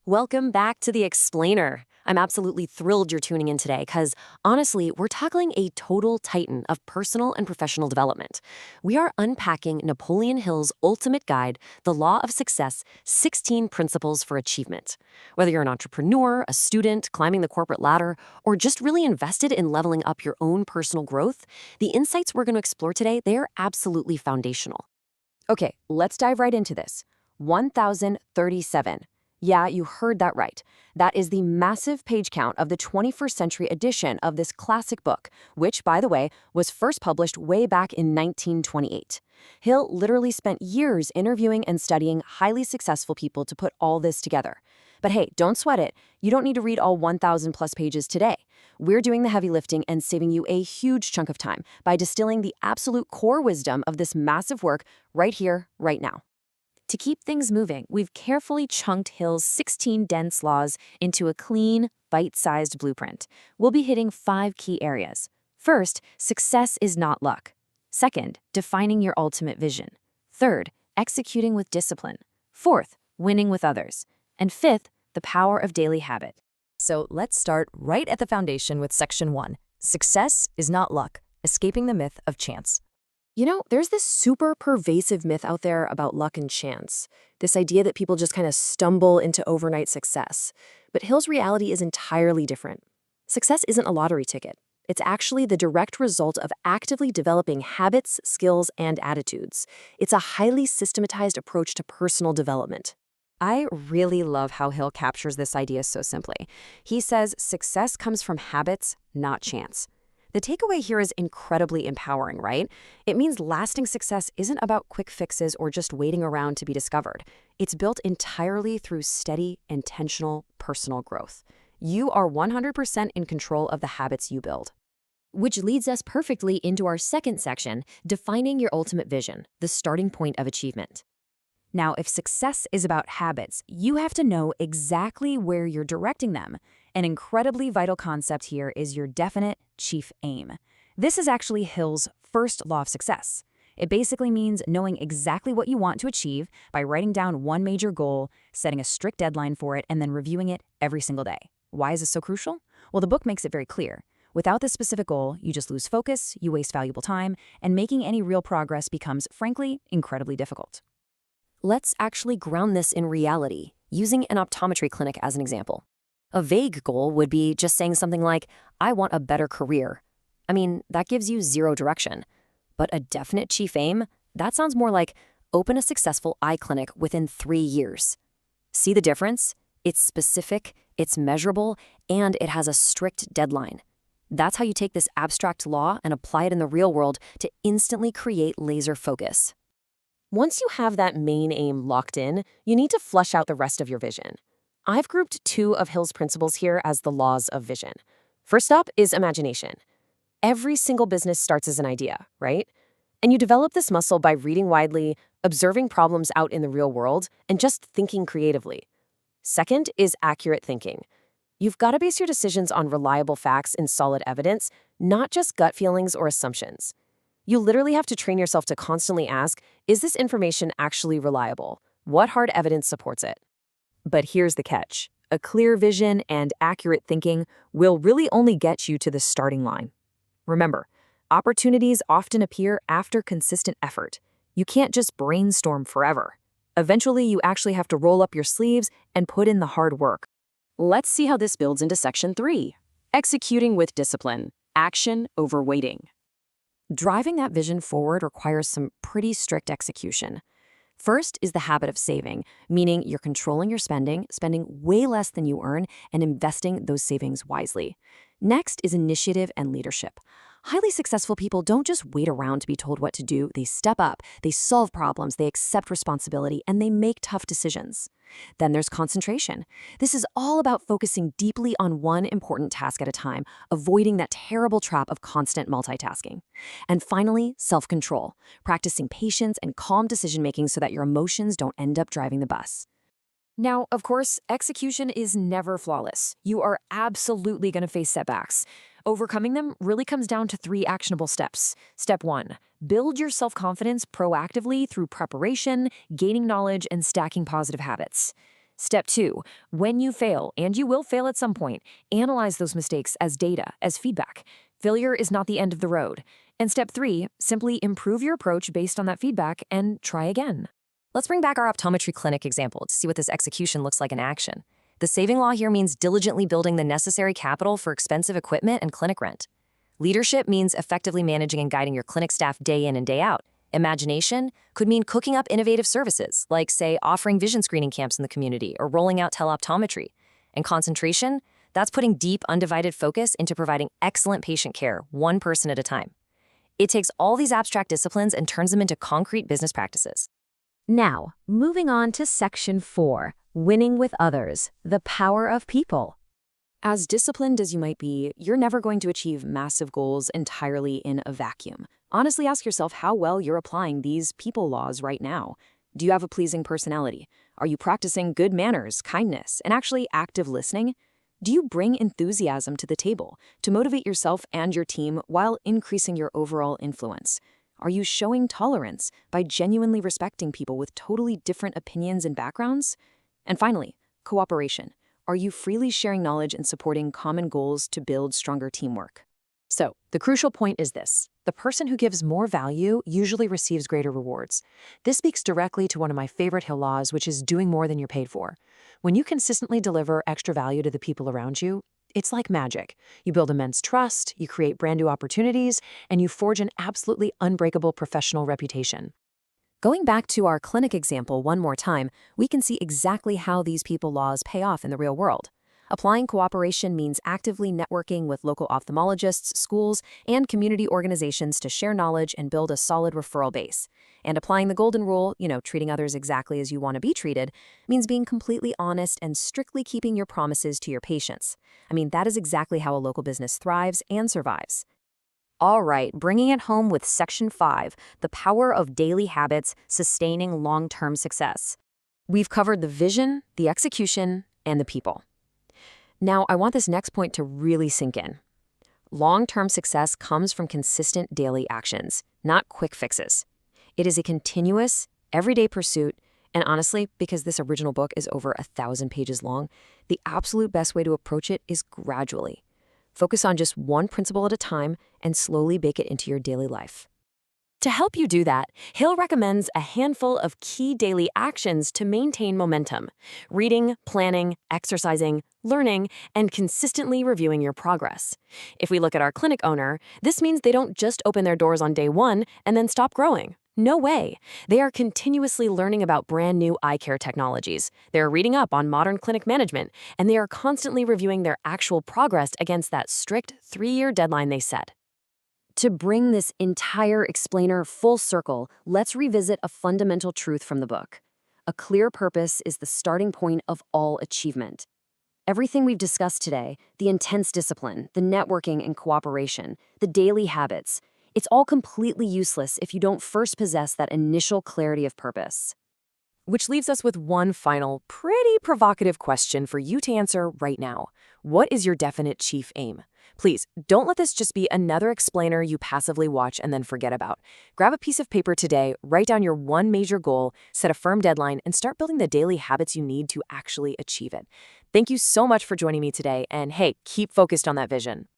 Welcome back to The Explainer. I'm absolutely thrilled you're tuning in today because, honestly, we're tackling a total titan of personal and professional development. We are unpacking Napoleon Hill's ultimate guide, The Law of Success: 16 Principles for Achievement. Whether you're an entrepreneur, a student, climbing the corporate ladder, or just really invested in leveling up your own personal growth, the insights we're going to explore today, they are absolutely foundational. Okay, let's dive right into this. 1037. Yeah, you heard that right. That is the massive page count of the 21st century edition of this classic book, which, by the way, was first published way back in 1928. Hill literally spent years interviewing and studying highly successful people to put all this together. But hey, don't sweat it. You don't need to read all 1,000 plus pages today. We're doing the heavy lifting and saving you a huge chunk of time by distilling the absolute core wisdom of this massive work right here, right now. To keep things moving, we've carefully chunked Hill's 16 dense laws into a clean, bite-sized blueprint. We'll be hitting 5 key areas. First, success is not luck. Second, defining your ultimate vision. Third, executing with discipline. Fourth, winning with others. And fifth, the power of daily habit. So let's start right at the foundation with Section 1. Success is not luck, escaping the myth of chance. There's this super pervasive myth out there about luck and chance. This idea that people just kind of stumble into overnight success. But Hill's reality is entirely different. Success isn't a lottery ticket. It's actually the direct result of actively developing habits, skills, and attitudes. It's a highly systematized approach to personal development. I really love how Hill captures this idea so simply. He says success comes from habits, not chance. The takeaway here is incredibly empowering, right? It means lasting success isn't about quick fixes or just waiting around to be discovered. It's built entirely through steady, intentional, personal growth. You are 100% in control of the habits you build. Which leads us perfectly into our second section, defining your ultimate vision, the starting point of achievement. Now, if success is about habits, you have to know exactly where you're directing them. An incredibly vital concept here is your definite chief aim. This is actually Hill's first law of success. It basically means knowing exactly what you want to achieve by writing down one major goal, setting a strict deadline for it, and then reviewing it every single day. Why is this so crucial? Well, the book makes it very clear. Without this specific goal, you just lose focus, you waste valuable time, and making any real progress becomes, frankly, incredibly difficult. Let's actually ground this in reality, using an optometry clinic as an example. A vague goal would be just saying something like, I want a better career. I mean, that gives you zero direction. But a definite chief aim, that sounds more like open a successful eye clinic within 3 years. See the difference? It's specific, it's measurable, and it has a strict deadline. That's how you take this abstract law and apply it in the real world to instantly create laser focus. Once you have that main aim locked in, you need to flush out the rest of your vision. I've grouped 2 of Hill's principles here as the laws of vision. First up is imagination. Every single business starts as an idea, right? And you develop this muscle by reading widely, observing problems out in the real world, and just thinking creatively. Second is accurate thinking. You've got to base your decisions on reliable facts and solid evidence, not just gut feelings or assumptions. You literally have to train yourself to constantly ask, is this information actually reliable? What hard evidence supports it? But here's the catch. A clear vision and accurate thinking will really only get you to the starting line. Remember, opportunities often appear after consistent effort. You can't just brainstorm forever. Eventually, you actually have to roll up your sleeves and put in the hard work. Let's see how this builds into Section 3. Executing with discipline. Action over waiting. Driving that vision forward requires some pretty strict execution. First is the habit of saving, meaning you're controlling your spending way less than you earn, and investing those savings wisely. Next is initiative and leadership. Highly successful people don't just wait around to be told what to do. They step up, they solve problems, they accept responsibility, and they make tough decisions. Then there's concentration. This is all about focusing deeply on one important task at a time, avoiding that terrible trap of constant multitasking. And finally, self-control, practicing patience and calm decision-making so that your emotions don't end up driving the bus. Now, of course, execution is never flawless. You are absolutely going to face setbacks. Overcoming them really comes down to 3 actionable steps. Step 1, build your self-confidence proactively through preparation, gaining knowledge, and stacking positive habits. Step 2, when you fail, and you will fail at some point, analyze those mistakes as data, as feedback. Failure is not the end of the road. And step 3, simply improve your approach based on that feedback and try again. Let's bring back our optometry clinic example to see what this execution looks like in action. The saving law here means diligently building the necessary capital for expensive equipment and clinic rent. Leadership means effectively managing and guiding your clinic staff day in and day out. Imagination could mean cooking up innovative services, like, say, offering vision screening camps in the community or rolling out teleoptometry. And concentration, that's putting deep, undivided focus into providing excellent patient care, one person at a time. It takes all these abstract disciplines and turns them into concrete business practices. Now, moving on to Section 4, Winning with Others, the Power of People. As disciplined as you might be, you're never going to achieve massive goals entirely in a vacuum. Honestly, ask yourself how well you're applying these people laws right now. Do you have a pleasing personality? Are you practicing good manners, kindness, and actually active listening? Do you bring enthusiasm to the table to motivate yourself and your team while increasing your overall influence? Are you showing tolerance by genuinely respecting people with totally different opinions and backgrounds? And finally, cooperation. Are you freely sharing knowledge and supporting common goals to build stronger teamwork? So, the crucial point is this. The person who gives more value usually receives greater rewards. This speaks directly to one of my favorite Hill laws, which is doing more than you're paid for. When you consistently deliver extra value to the people around you, it's like magic. You build immense trust, you create brand new opportunities, and you forge an absolutely unbreakable professional reputation. Going back to our clinic example one more time, we can see exactly how these people laws pay off in the real world. Applying cooperation means actively networking with local ophthalmologists, schools, and community organizations to share knowledge and build a solid referral base. And applying the golden rule, treating others exactly as you want to be treated, means being completely honest and strictly keeping your promises to your patients. That is exactly how a local business thrives and survives. All right, bringing it home with Section 5, the power of daily habits sustaining long-term success. We've covered the vision, the execution, and the people. Now, I want this next point to really sink in. Long-term success comes from consistent daily actions, not quick fixes. It is a continuous, everyday pursuit, and honestly, because this original book is over 1,000 pages long, the absolute best way to approach it is gradually. Focus on just one principle at a time and slowly bake it into your daily life. To help you do that, Hill recommends a handful of key daily actions to maintain momentum: reading, planning, exercising, learning, and consistently reviewing your progress. If we look at our clinic owner, this means they don't just open their doors on day 1 and then stop growing. No way. They are continuously learning about brand new eye care technologies. They're reading up on modern clinic management, and they are constantly reviewing their actual progress against that strict 3-year deadline they set. To bring this entire explainer full circle, let's revisit a fundamental truth from the book. A clear purpose is the starting point of all achievement. Everything we've discussed today, the intense discipline, the networking and cooperation, the daily habits, it's all completely useless if you don't first possess that initial clarity of purpose. Which leaves us with one final, pretty provocative question for you to answer right now. What is your definite chief aim? Please, don't let this just be another explainer you passively watch and then forget about. Grab a piece of paper today, write down your one major goal, set a firm deadline, and start building the daily habits you need to actually achieve it. Thank you so much for joining me today, and hey, keep focused on that vision.